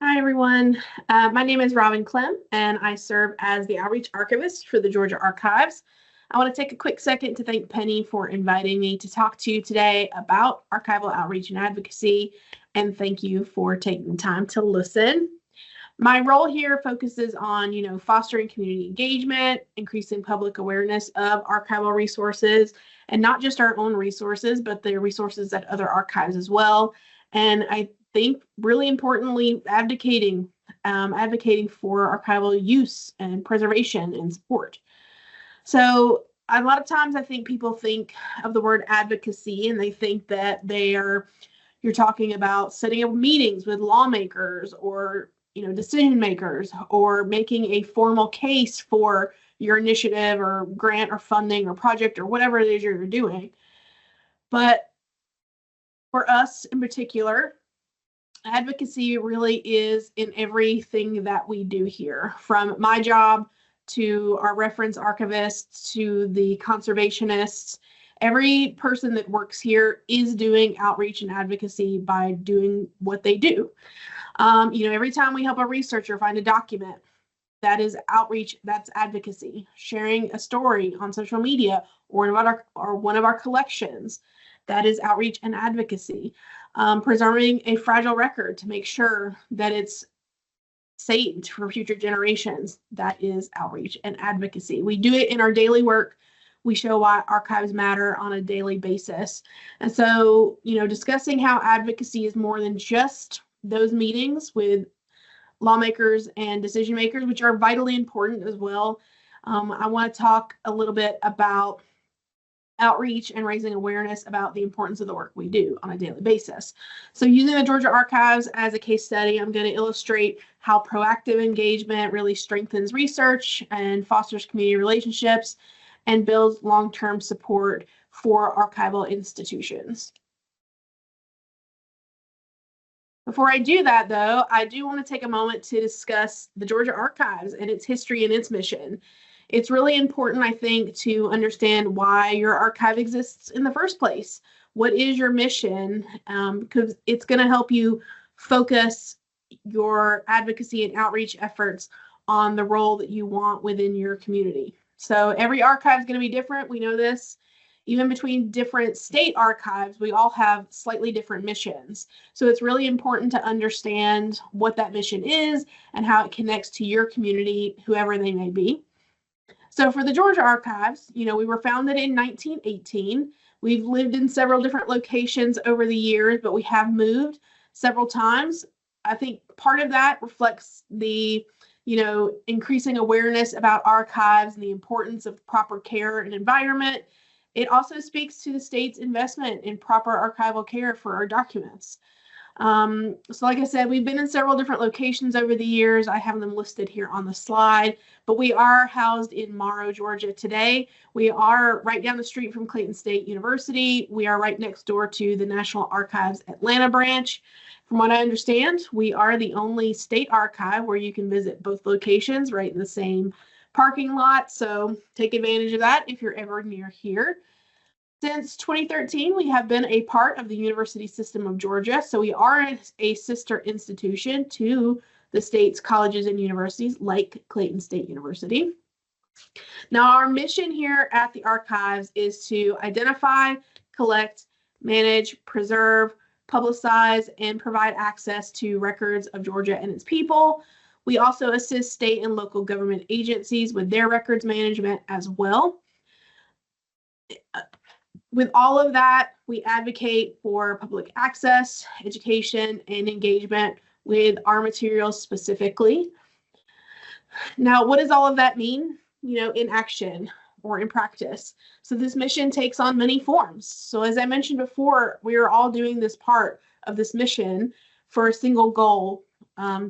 Hi, everyone. My name is Robin Klemm, and I serve as the Outreach Archivist for the Georgia Archives. I want to take a quick second to thank Penny for inviting me to talk to you today about archival outreach and advocacy, and thank you for taking the time to listen. My role here focuses on, fostering community engagement, increasing public awareness of archival resources, and not just our own resources, but the resources at other archives as well. And I think really importantly, advocating for archival use and preservation and support. So a lot of times I think people think of the word advocacy and they think that you're talking about setting up meetings with lawmakers or decision makers or making a formal case for your initiative or grant or funding or project or whatever it is you're doing. But for us in particular, advocacy really is in everything that we do here, from my job to our reference archivists to the conservationists. Every person that works here is doing outreach and advocacy by doing what they do. Every time we help a researcher find a document, that is outreach, that's advocacy. Sharing a story on social media or one of our collections, that is outreach and advocacy. Preserving a fragile record to make sure that it's saved for future generations, that is outreach and advocacy. We do it in our daily work. We show why archives matter on a daily basis. And so, discussing how advocacy is more than just those meetings with lawmakers and decision makers, which are vitally important as well. I want to talk a little bit about outreach and raising awareness about the importance of the work we do on a daily basis. So using the Georgia Archives as a case study, I'm going to illustrate how proactive engagement really strengthens research and fosters community relationships and builds long-term support for archival institutions. Before I do that, though, I do want to take a moment to discuss the Georgia Archives and its history and its mission. It's really important, I think, to understand why your archive exists in the first place. What is your mission? Because it's going to help you focus your advocacy and outreach efforts on the role that you want within your community. So every archive is going to be different. We know this. Even between different state archives, we all have slightly different missions. So it's really important to understand what that mission is and how it connects to your community, whoever they may be. So for the Georgia Archives, we were founded in 1918. We've lived in several different locations over the years, but we have moved several times. I think part of that reflects the increasing awareness about archives and the importance of proper care and environment. It also speaks to the state's investment in proper archival care for our documents. So like I said, we've been in several different locations over the years. I have them listed here on the slide, but we are housed in Morrow, Georgia today. We are right down the street from Clayton State University. We are right next door to the National Archives Atlanta branch. From what I understand, we are the only state archive where you can visit both locations right in the same parking lot. So take advantage of that if you're ever near here. Since 2013, we have been a part of the University System of Georgia. So we are a sister institution to the state's colleges and universities like Clayton State University. Now, our mission here at the Archives is to identify, collect, manage, preserve, publicize, and provide access to records of Georgia and its people. We also assist state and local government agencies with their records management as well. With all of that, we advocate for public access, education, and engagement with our materials specifically. Now, what does all of that mean, in action or in practice? So this mission takes on many forms. So as I mentioned before, we are all doing this part of this mission for a single goal,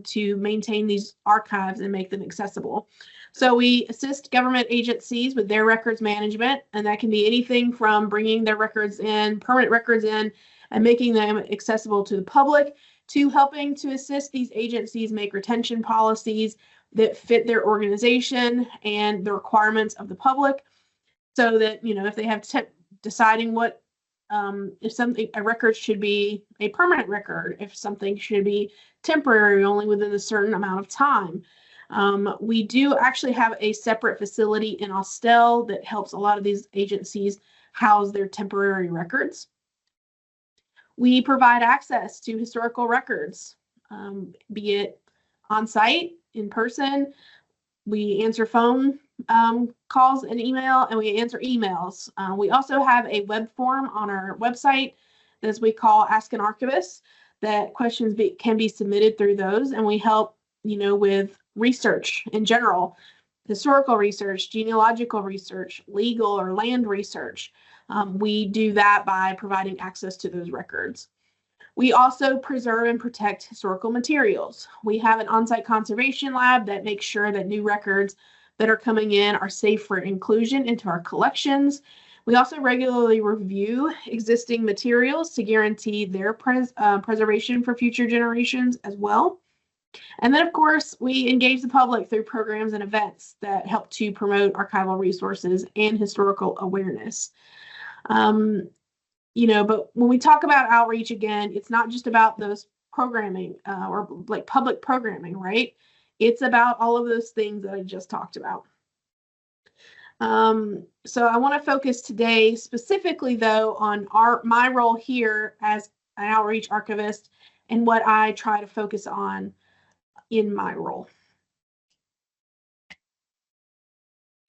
to maintain these archives and make them accessible. So we assist government agencies with their records management, and that can be anything from bringing their records in, permanent records in, and making them accessible to the public, to helping to assist these agencies make retention policies that fit their organization and the requirements of the public, so that, if they have deciding what if a record should be a permanent record, if something should be temporary, only within a certain amount of time. We do actually have a separate facility in Austell that helps a lot of these agencies house their temporary records. We provide access to historical records, be it on site, in person. We answer phone calls and email, and we answer emails. We also have a web form on our website that we call Ask an Archivist, that questions can be submitted through those, and we help, with research in general, historical research, genealogical research, legal or land research. We do that by providing access to those records. We also preserve and protect historical materials. We have an on-site conservation lab that makes sure that new records that are coming in are safe for inclusion into our collections. We also regularly review existing materials to guarantee their preservation for future generations as well. And then, of course, we engage the public through programs and events that help to promote archival resources and historical awareness. But when we talk about outreach, again, it's not just about those programming or like public programming, right? It's about all of those things that I just talked about. So I want to focus today specifically, though, on my role here as an outreach archivist and what I try to focus on in my role.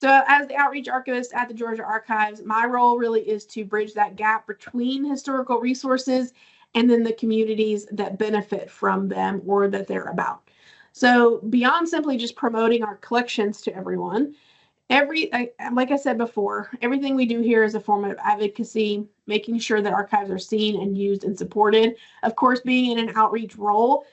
So as the outreach archivist at the Georgia Archives, my role really is to bridge that gap between historical resources and then the communities that benefit from them or that they're about. So beyond simply just promoting our collections to everyone, like I said before, everything we do here is a form of advocacy, making sure that archives are seen and used and supported. Of course, being in an outreach role,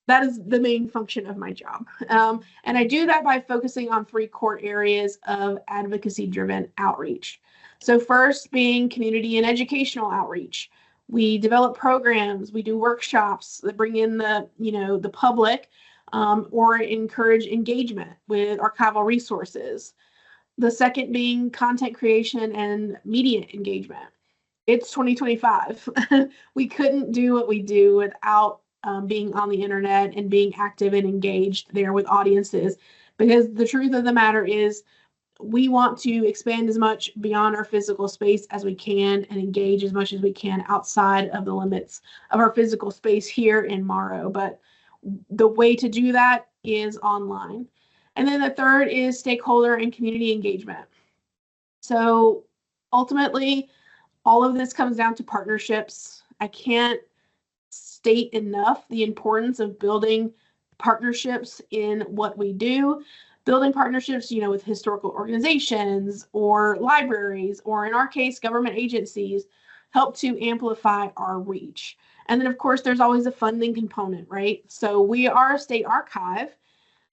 that is the main function of my job. And I do that by focusing on 3 core areas of advocacy-driven outreach. So first being community and educational outreach. We develop programs, we do workshops that bring in the public or encourage engagement with archival resources. The second being content creation and media engagement. It's 2025. We couldn't do what we do without being on the internet and being active and engaged there with audiences, because the truth of the matter is we want to expand as much beyond our physical space as we can and engage as much as we can outside of the limits of our physical space here in Morrow. But the way to do that is online. And then the third is stakeholder and community engagement. So ultimately, all of this comes down to partnerships. I can't state enough the importance of building partnerships in what we do. Building partnerships, with historical organizations or libraries, or in our case, government agencies, help to amplify our reach. And then, of course, there's always a funding component, right? So we are a state archive,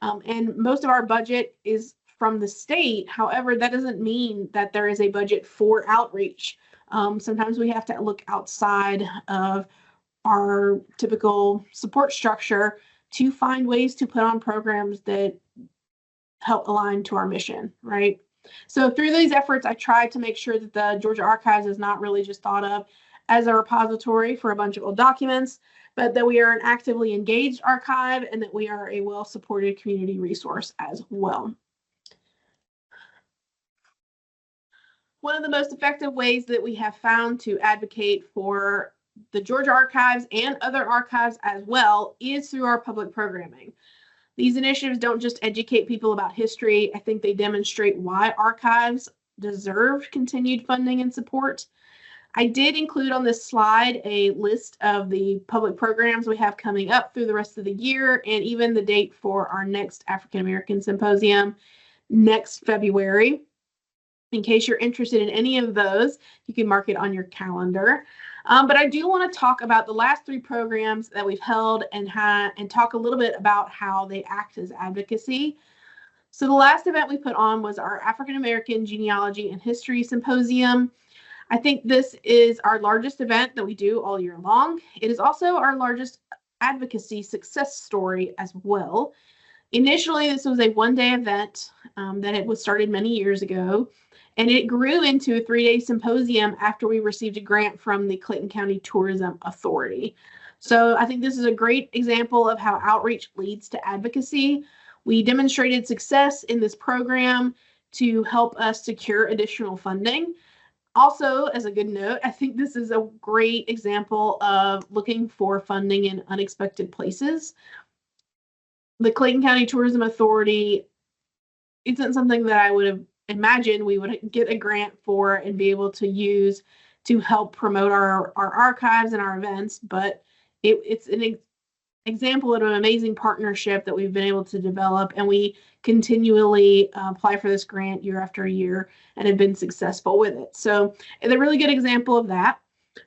and most of our budget is from the state. However, that doesn't mean that there is a budget for outreach. Sometimes we have to look outside of our typical support structure to find ways to put on programs that help align to our mission, right? So through these efforts, I tried to make sure that the Georgia Archives is not really just thought of as a repository for a bunch of old documents, but that we are an actively engaged archive and that we are a well-supported community resource as well. One of the most effective ways that we have found to advocate for the Georgia Archives and other archives as well is through our public programming. These initiatives don't just educate people about history. I think they demonstrate why archives deserve continued funding and support. I did include on this slide a list of the public programs we have coming up through the rest of the year, and even the date for our next African American Symposium next February. In case you're interested in any of those, you can mark it on your calendar. But I do want to talk about the last 3 programs that we've held and talk a little bit about how they act as advocacy. So the last event we put on was our African American Genealogy and History Symposium. I think this is our largest event that we do all year long. It is also our largest advocacy success story as well. Initially, this was a one-day event that it was started many years ago, and it grew into a 3-day symposium after we received a grant from the Clayton County Tourism Authority. So I think this is a great example of how outreach leads to advocacy. We demonstrated success in this program to help us secure additional funding. Also, as a good note, I think this is a great example of looking for funding in unexpected places. The Clayton County Tourism Authority isn't something that I would have imagined we would get a grant for and be able to use to help promote our archives and our events, but it's an example of an amazing partnership that we've been able to develop, and we continually apply for this grant year after year and have been successful with it. So it's a really good example of that.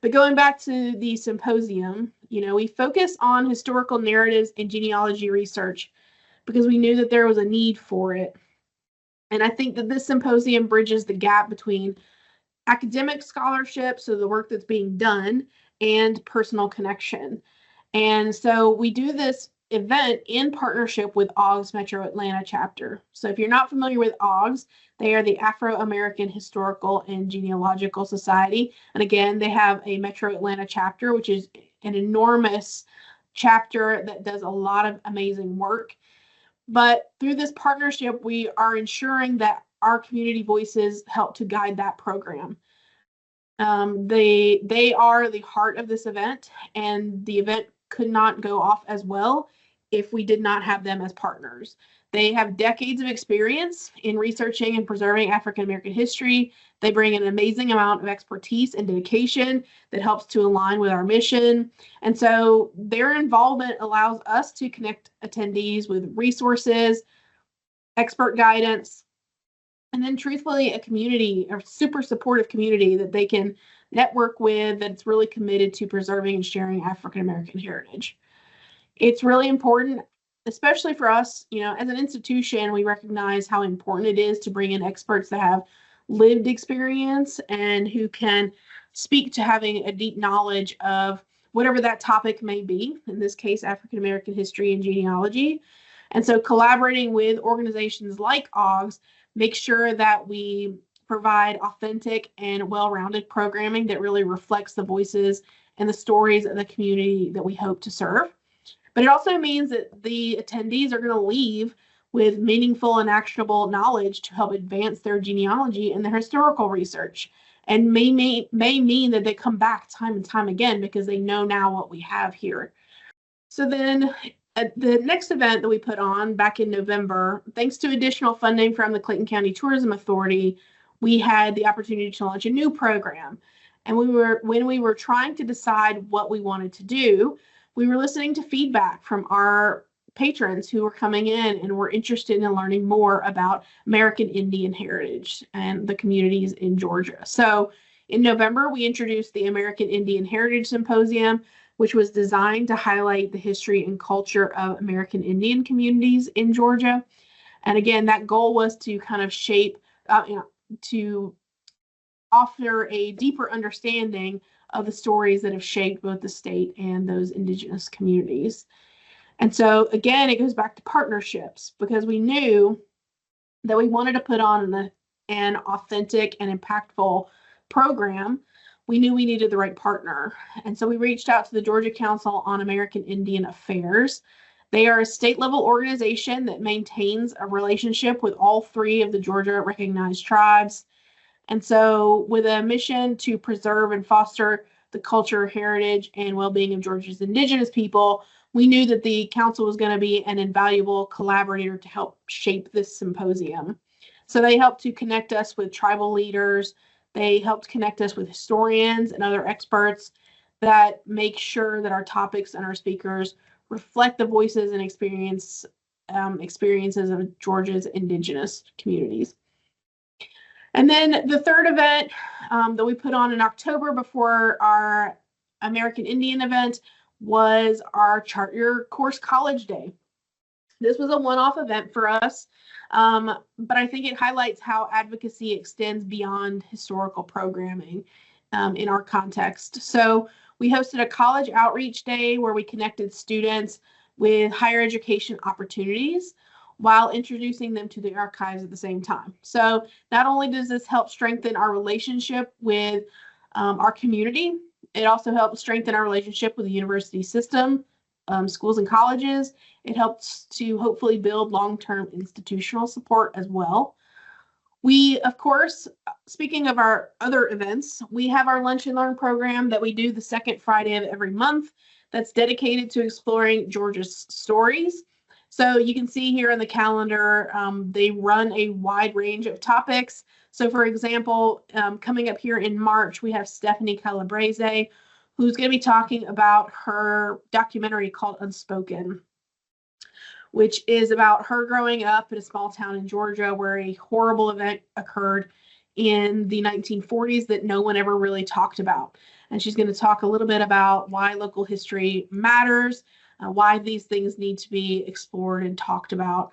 But going back to the symposium, we focus on historical narratives and genealogy research because we knew that there was a need for it. And I think that this symposium bridges the gap between academic scholarship, so the work that's being done, and personal connection. And so we do this event in partnership with ARST Metro Atlanta chapter. So if you're not familiar with ARST, they are the Afro-American Historical and Genealogical Society. And again, they have a Metro Atlanta chapter, which is an enormous chapter that does a lot of amazing work. But through this partnership, we are ensuring that our community voices help to guide that program. They are the heart of this event, and the event could not go off as well if we did not have them as partners. They have decades of experience in researching and preserving African American history. They bring an amazing amount of expertise and dedication that helps to align with our mission. And so their involvement allows us to connect attendees with resources, expert guidance, and then truthfully a community, a super supportive community that they can network with that's really committed to preserving and sharing African American heritage. It's really important, especially for us, as an institution, we recognize how important it is to bring in experts that have lived experience and who can speak to having a deep knowledge of whatever that topic may be, in this case, African American history and genealogy. And so collaborating with organizations like ARST makes sure that we provide authentic and well-rounded programming that really reflects the voices and the stories of the community that we hope to serve. But it also means that the attendees are going to leave with meaningful and actionable knowledge to help advance their genealogy and their historical research, and may mean that they come back time and time again because they know now what we have here. So then at the next event that we put on back in November, thanks to additional funding from the Clayton County Tourism Authority, we had the opportunity to launch a new program. And when we were trying to decide what we wanted to do, we were listening to feedback from our patrons who were coming in and were interested in learning more about American Indian heritage and the communities in Georgia. So in November, we introduced the American Indian Heritage Symposium, which was designed to highlight the history and culture of American Indian communities in Georgia. And again, that goal was to kind of shape, to offer a deeper understanding of the stories that have shaped both the state and those indigenous communities. And so again, it goes back to partnerships, because we knew that we wanted to put on an authentic and impactful program. We knew we needed the right partner. And so we reached out to the Georgia Council on American Indian Affairs. They are a state level organization that maintains a relationship with all 3 of the Georgia recognized tribes. And so with a mission to preserve and foster the culture, heritage, and well-being of Georgia's indigenous people, we knew that the council was going to be an invaluable collaborator to help shape this symposium. So they helped to connect us with tribal leaders. They helped connect us with historians and other experts that make sure that our topics and our speakers reflect the voices and experiences of Georgia's indigenous communities. And then the third event that we put on in October before our American Indian event was our Chart Your Course College Day. This was a one-off event for us, but I think it highlights how advocacy extends beyond historical programming in our context. So we hosted a college outreach day where we connected students with higher education opportunities. while introducing them to the archives at the same time. So not only does this help strengthen our relationship with our community, it also helps strengthen our relationship with the university system, schools and colleges. It helps to hopefully build long-term institutional support as well. We, of course, speaking of our other events, we have our Lunch and Learn program that we do the second Friday of every month that's dedicated to exploring Georgia's stories. So you can see here in the calendar, they run a wide range of topics. So for example, coming up here in March, we have Stephanie Calabrese, who's going to be talking about her documentary called Unspoken, which is about her growing up in a small town in Georgia where a horrible event occurred in the 1940s that no one ever really talked about. And she's going to talk a little bit about why local history matters, why these things need to be explored and talked about,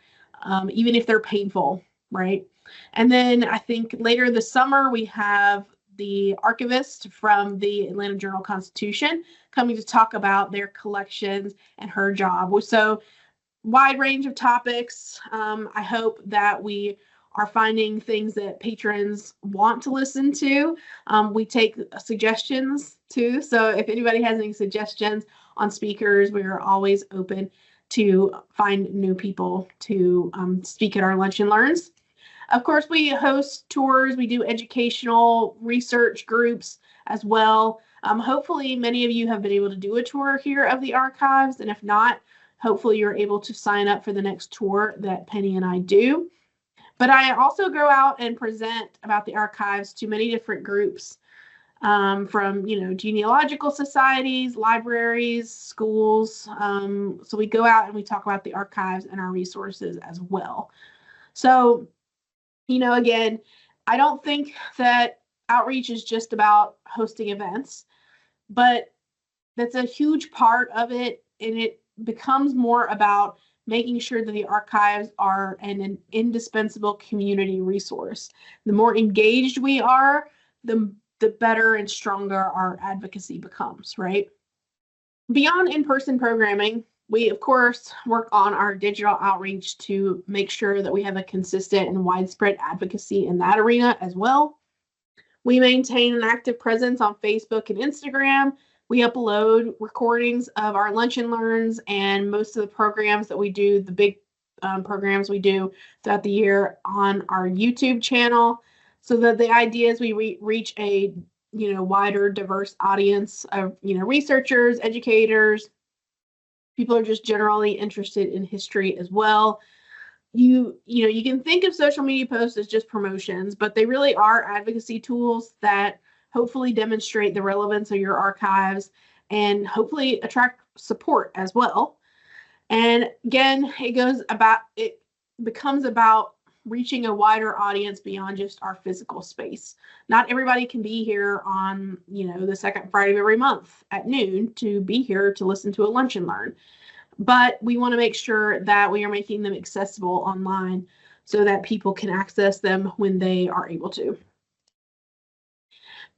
even if they're painful, right? And then I think later this summer, we have the Archivist from the Atlanta Journal-Constitution coming to talk about their collections and her job. So wide range of topics. I hope that we are finding things that patrons want to listen to. We take suggestions too. So if anybody has any suggestions on speakers, we are always open to find new people to speak at our Lunch and Learns. Of course, we host tours. We do educational research groups as well. Hopefully, many of you have been able to do a tour here of the archives. And if not, hopefully you're able to sign up for the next tour that Penny and I do. But I also go out and present about the archives to many different groups, from, genealogical societies, libraries, schools. So we go out and we talk about the archives and our resources as well. So, again, I don't think that outreach is just about hosting events, but that's a huge part of it, and it becomes more about making sure that the archives are an indispensable community resource. The more engaged we are, the better and stronger our advocacy becomes, right? Beyond in-person programming, we, of course, work on our digital outreach to make sure that we have a consistent and widespread advocacy in that arena as well. We maintain an active presence on Facebook and Instagram. We upload recordings of our Lunch and Learns and most of the programs that we do, the big programs we do throughout the year, on our YouTube channel, so that the idea is we reach a wider, diverse audience of researchers, educators, people are just generally interested in history as well. You can think of social media posts as just promotions, but they really are advocacy tools that hopefully demonstrate the relevance of your archives and hopefully attract support as well. And again, it becomes about reaching a wider audience beyond just our physical space. Not everybody can be here on, the second Friday of every month at noon to be here to listen to a Lunch and Learn. But we want to make sure that we are making them accessible online so that people can access them when they are able to.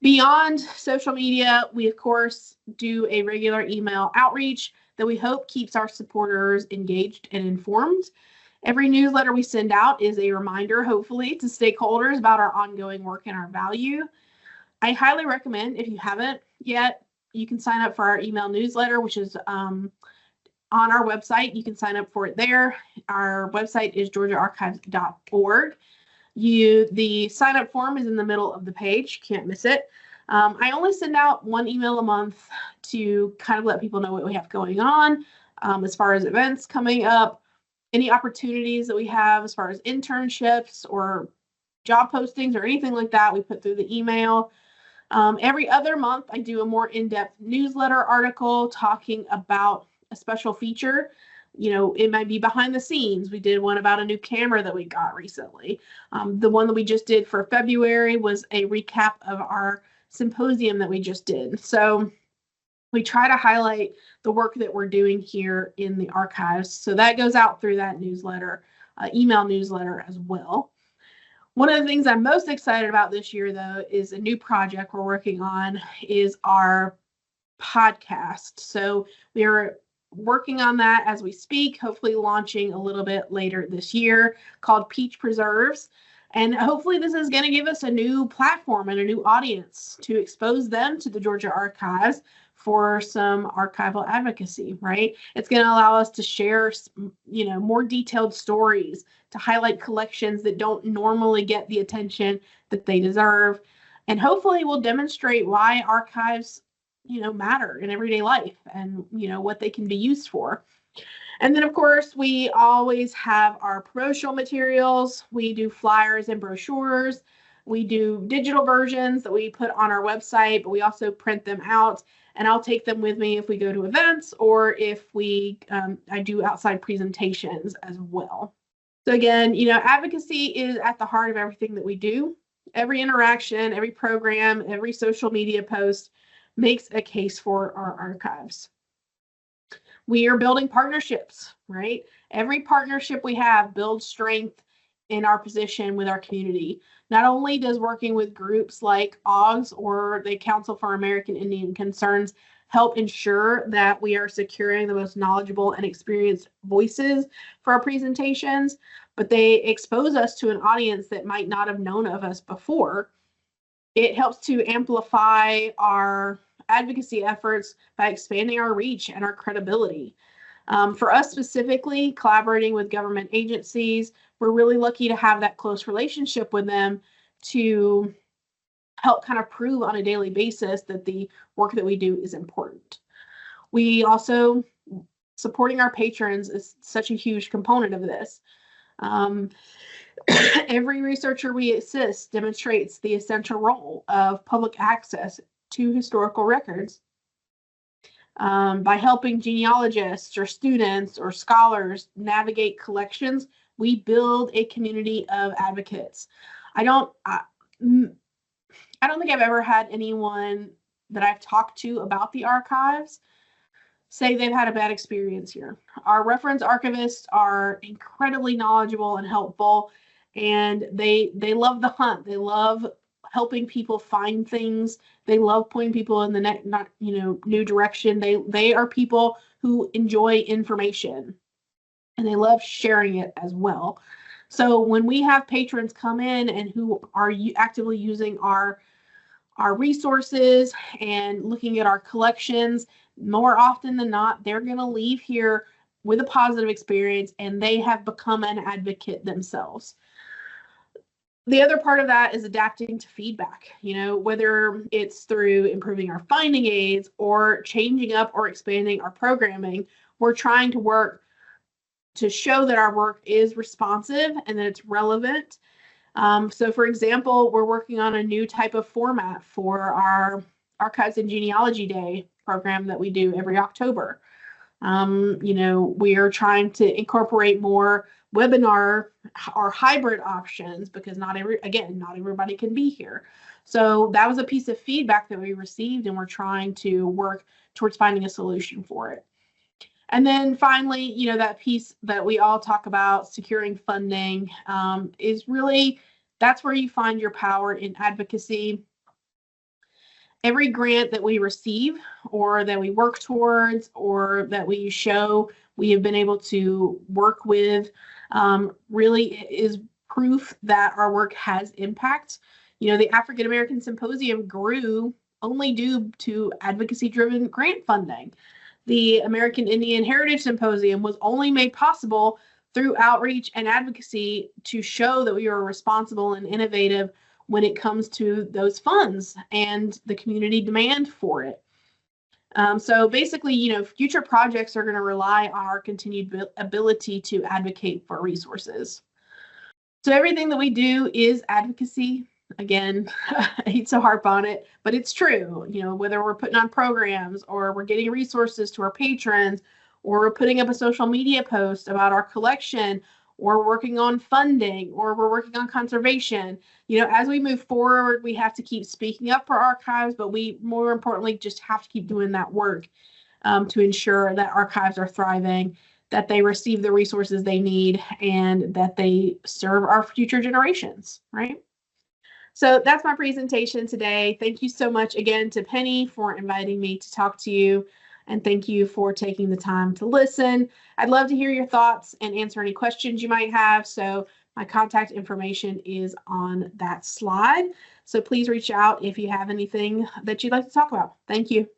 Beyond social media, we, of course, do a regular email outreach that we hope keeps our supporters engaged and informed. Every newsletter we send out is a reminder, hopefully, to stakeholders about our ongoing work and our value. I highly recommend, if you haven't yet, you can sign up for our email newsletter, which is on our website. You can sign up for it there. Our website is georgiaarchives.org. The sign up form is in the middle of the page. Can't miss it. I only send out one email a month to kind of let people know what we have going on, as far as events coming up, any opportunities that we have as far as internships or job postings or anything like that, we put through the email. Every other month, I do a more in-depth newsletter article talking about a special feature. It might be behind the scenes. We did one about a new camera that we got recently. The one that we just did for February was a recap of our symposium that we just did. So we try to highlight the work that we're doing here in the archives. So that goes out through that newsletter, email newsletter as well. One of the things I'm most excited about this year, though, is a new project we're working on, is our podcast. So working on that as we speak, hopefully launching a little bit later this year, called Peach Preserves. And hopefully this is going to give us a new platform and a new audience to expose them to the Georgia Archives for some archival advocacy, right? It's going to allow us to share, more detailed stories, to highlight collections that don't normally get the attention that they deserve. And hopefully we'll demonstrate why archives, matter in everyday life and, what they can be used for. And then, of course, we always have our promotional materials. We do flyers and brochures. We do digital versions that we put on our website, but we also print them out. And I'll take them with me if we go to events or if I do outside presentations as well. So again, advocacy is at the heart of everything that we do. Every interaction, every program, every social media post makes a case for our archives. We are building partnerships, right? Every partnership we have builds strength in our position with our community. Not only does working with groups like AUGS or the Council for American Indian Concerns help ensure that we are securing the most knowledgeable and experienced voices for our presentations, but they expose us to an audience that might not have known of us before. It helps to amplify our advocacy efforts by expanding our reach and our credibility. For us specifically, collaborating with government agencies, we're really lucky to have that close relationship with them to help kind of prove on a daily basis that the work that we do is important. We also, supporting our patrons is such a huge component of this. Every researcher we assist demonstrates the essential role of public access to historical records. By helping genealogists or students or scholars navigate collections, we build a community of advocates. I don't think I've ever had anyone that I've talked to about the archives say they've had a bad experience here. Our reference archivists are incredibly knowledgeable and helpful, and they love the hunt. They love helping people find things. They love pointing people in the new direction. They are people who enjoy information, and they love sharing it as well. So when we have patrons come in and who are actively using our resources and looking at our collections, more often than not, they're going to leave here with a positive experience, and they have become an advocate themselves. The other part of that is adapting to feedback, whether it's through improving our finding aids or changing up or expanding our programming. We're trying to work to show that our work is responsive and that it's relevant. So for example, we're working on a new type of format for our Archives and Genealogy Day program that we do every October. We are trying to incorporate more webinar or hybrid options because not everybody can be here. So that was a piece of feedback that we received, and we're trying to work towards finding a solution for it. And then finally, that piece that we all talk about, securing funding, is really, that's where you find your power in advocacy. Every grant that we receive or that we work towards or that we show we have been able to work with really is proof that our work has impact. The African American Symposium grew only due to advocacy-driven grant funding. The American Indian Heritage Symposium was only made possible through outreach and advocacy to show that we are responsible and innovative when it comes to those funds and the community demand for it. So basically, future projects are going to rely on our continued ability to advocate for resources. So everything that we do is advocacy. Again, I hate to harp on it, but it's true. Whether we're putting on programs or we're getting resources to our patrons, or we're putting up a social media post about our collection, or we're working on funding, or we're working on conservation. As we move forward, we have to keep speaking up for archives, but we, more importantly, just have to keep doing that work to ensure that archives are thriving, that they receive the resources they need, and that they serve our future generations, right? So that's my presentation today. Thank you so much again to Penny for inviting me to talk to you. and thank you for taking the time to listen. I'd love to hear your thoughts and answer any questions you might have. So my contact information is on that slide. So please reach out if you have anything that you'd like to talk about. Thank you.